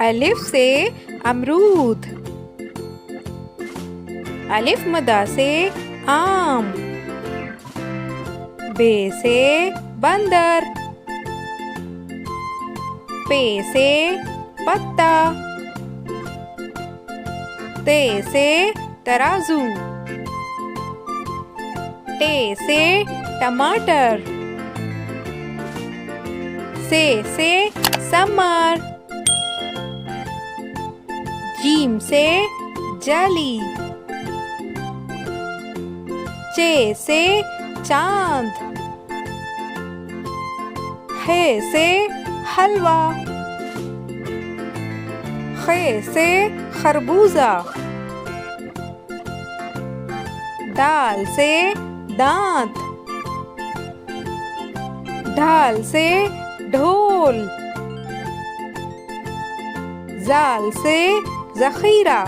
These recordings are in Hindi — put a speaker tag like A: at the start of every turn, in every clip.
A: अलिफ से अमरूद। अलिफ मदा से आम। बे से बंदर। पे से पत्ता। ते से तराजू। टे से टमाटर। से समर। जीम से जाली। चे से चांद। हे से हलवा। खे से खरबूजा। दाल से दांत। ढाल से ढोल। जाल से जखीरा।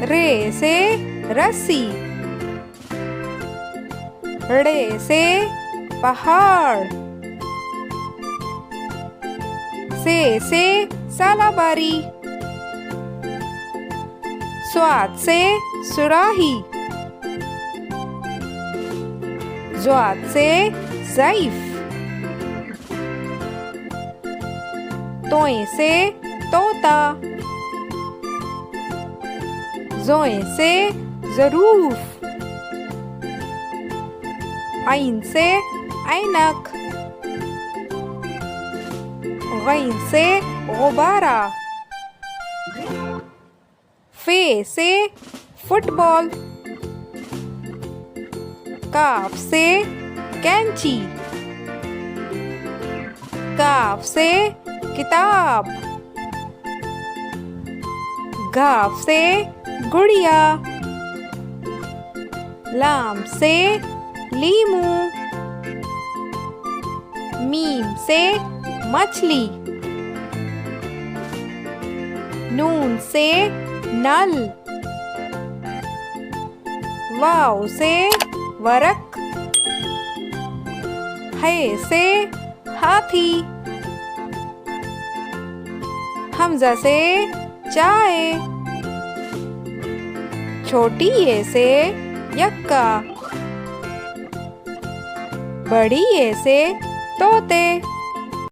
A: रे से रस्सी। ड़े से पहाड़। से सालाबारी। स्वाद से सुराही। ज्वाद से ज़ईफ। तोए से तोता। जोए से ज़रूफ। आइन से ऐनक। गैन से गुब्बारा। फे से फुटबॉल। काफ से कैंची। काफ से किताब। गाफ से गुड़िया। लाम से लीमू। मीम से मछली। नून से नल। वाव से वरक। है से हाथी। हमजा से चाय। छोटी ए से यक्का। बड़ी ए से तोते।